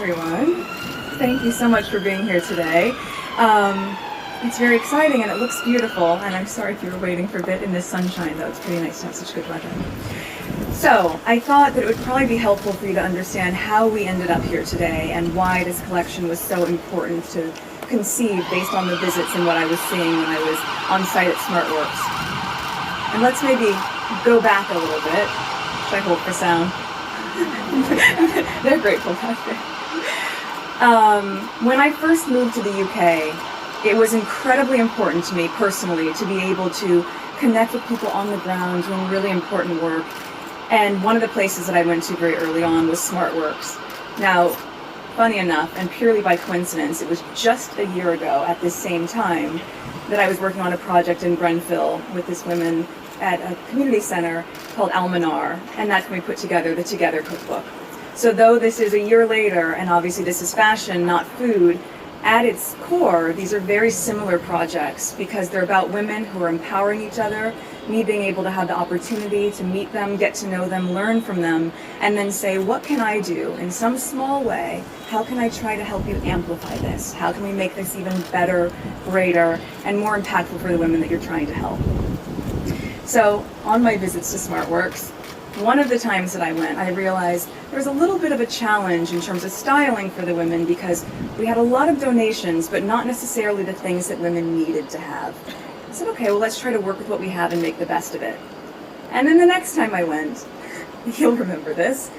everyone. Thank you so much for being here today. It's very exciting and it looks beautiful, and I'm sorry if you were waiting for a bit in this sunshine, though. It's pretty nice to have such good weather. So I thought that it would probably be helpful for you to understand how we ended up here today and why this collection was so important to conceive based on the visits and what I was seeing when I was on site at SmartWorks. And let's maybe go back a little bit. Should I hold for sound? They're grateful back there. When I first moved to the UK, it was incredibly important to me personally to be able to connect with people on the ground doing really important work. And one of the places that I went to very early on was SmartWorks. Now, funny enough, and purely by coincidence, it was just a year ago at this same time that I was working on a project in Grenfell with this woman at a community center called Almanar, and that's when we put together the Together cookbook. So though this is a year later, and obviously this is fashion, not food, at its core, these are very similar projects because they're about women who are empowering each other, me being able to have the opportunity to meet them, get to know them, learn from them, and then say, what can I do in some small way? How can I try to help you amplify this? How can we make this even better, greater, and more impactful for the women that you're trying to help? So on my visits to SmartWorks, one of the times that I went, I realized there was a little bit of a challenge in terms of styling for the women because we had a lot of donations, but not necessarily the things that women needed to have. I said, okay, well, let's try to work with what we have and make the best of it. And then the next time I went, you'll remember this,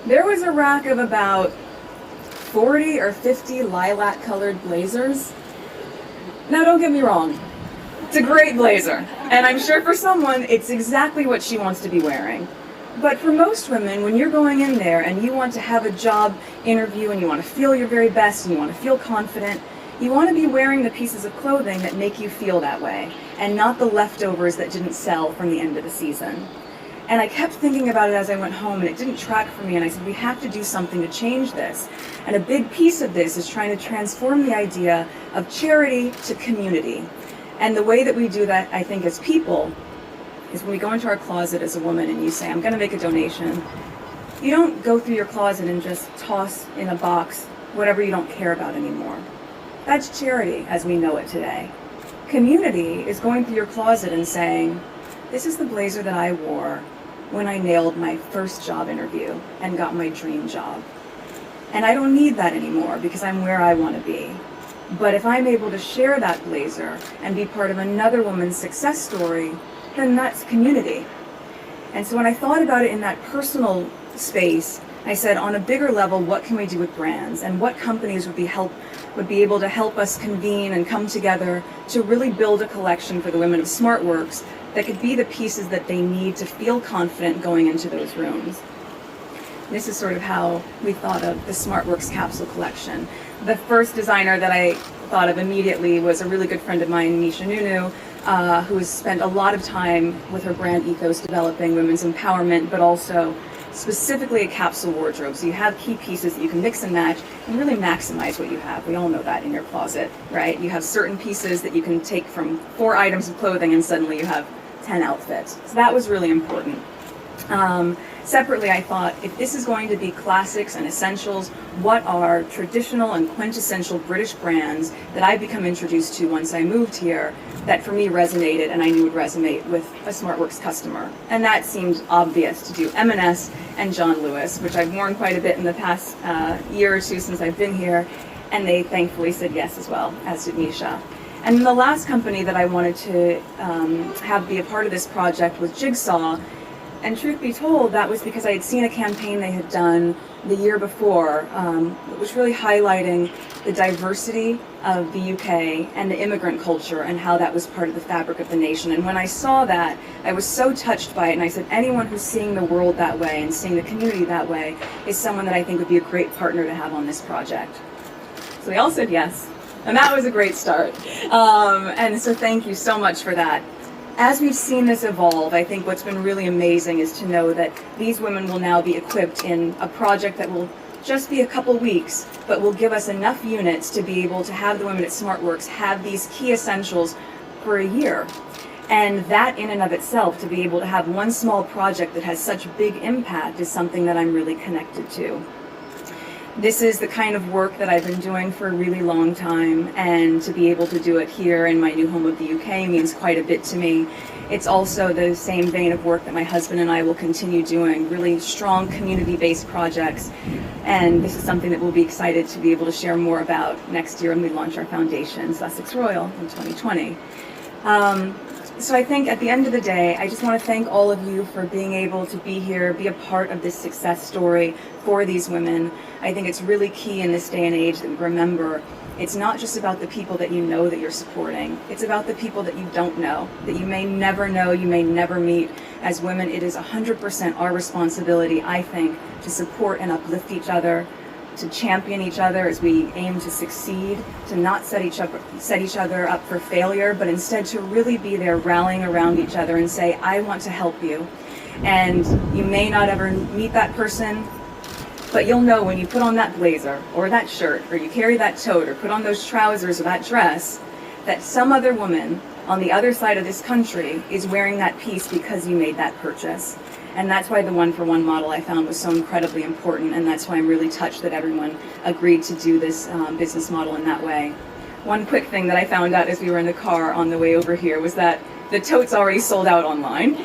there was a rack of about 40 or 50 lilac-colored blazers. Now, don't get me wrong. It's a great blazer, and I'm sure for someone, it's exactly what she wants to be wearing. But for most women, when you're going in there and you want to have a job interview and you want to feel your very best and you want to feel confident, you want to be wearing the pieces of clothing that make you feel that way, and not the leftovers that didn't sell from the end of the season. And I kept thinking about it as I went home, and it didn't track for me, and I said, we have to do something to change this. And a big piece of this is trying to transform the idea of charity to community. And the way that we do that, I think, as people, is when we go into our closet as a woman and you say, I'm going to make a donation, you don't go through your closet and just toss in a box whatever you don't care about anymore. That's charity as we know it today. Community is going through your closet and saying, this is the blazer that I wore when I nailed my first job interview and got my dream job. And I don't need that anymore because I'm where I want to be. But if I'm able to share that blazer and be part of another woman's success story, then that's community. And so when I thought about it in that personal space, I said, on a bigger level, what can we do with brands? And what companies would be able to help us convene and come together to really build a collection for the women of SmartWorks that could be the pieces that they need to feel confident going into those rooms. This is sort of how we thought of the SmartWorks capsule collection. The first designer that I thought of immediately was a really good friend of mine, Misha Nunu, who has spent a lot of time with her brand ethos developing women's empowerment, but also specifically a capsule wardrobe. So you have key pieces that you can mix and match and really maximize what you have. We all know that in your closet, right? You have certain pieces that you can take from 4 items of clothing and suddenly you have 10 outfits. So that was really important. Separately, I thought, if this is going to be classics and essentials, what are traditional and quintessential British brands that I've become introduced to once I moved here that for me resonated and I knew would resonate with a SmartWorks customer? And that seemed obvious to do M&S and John Lewis, which I've worn quite a bit in the past year or two since I've been here, and they thankfully said yes as well, as did Misha. And the last company that I wanted to have be a part of this project was Jigsaw. And truth be told, that was because I had seen a campaign they had done the year before, that was really highlighting the diversity of the UK and the immigrant culture and how that was part of the fabric of the nation. And when I saw that, I was so touched by it, and I said, anyone who's seeing the world that way and seeing the community that way is someone that I think would be a great partner to have on this project. So they all said yes, and that was a great start. And so thank you so much for that. As we've seen this evolve, I think what's been really amazing is to know that these women will now be equipped in a project that will just be a couple weeks, but will give us enough units to be able to have the women at SmartWorks have these key essentials for a year. And that in and of itself, to be able to have one small project that has such big impact, is something that I'm really connected to. This is the kind of work that I've been doing for a really long time, and to be able to do it here in my new home of the UK means quite a bit to me. It's also the same vein of work that my husband and I will continue doing, really strong community-based projects. And this is something that we'll be excited to be able to share more about next year when we launch our foundation, Sussex Royal, in 2020. So I think at the end of the day, I just want to thank all of you for being able to be here, be a part of this success story for these women. I think it's really key in this day and age that we remember it's not just about the people that you know that you're supporting. It's about the people that you don't know, that you may never know, you may never meet. As women, it is 100% our responsibility, I think, to support and uplift each other, to champion each other as we aim to succeed, to not set each other up for failure, but instead to really be there rallying around each other and say, I want to help you. And you may not ever meet that person, but you'll know when you put on that blazer or that shirt, or you carry that tote or put on those trousers or that dress, that some other woman on the other side of this country is wearing that piece because you made that purchase. And that's why the one-for-one model I found was so incredibly important, and that's why I'm really touched that everyone agreed to do this business model in that way. One quick thing that I found out as we were in the car on the way over here was that the tote's already sold out online. So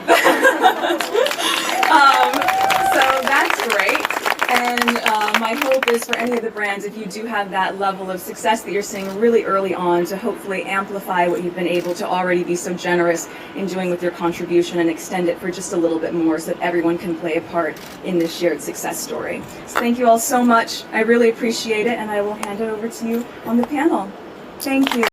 that's great. And my hope is for any of the brands, if you do have that level of success that you're seeing really early on, to hopefully amplify what you've been able to already be so generous in doing with your contribution, and extend it for just a little bit more so that everyone can play a part in this shared success story. So thank you all so much. I really appreciate it, and I will hand it over to you on the panel. Thank you.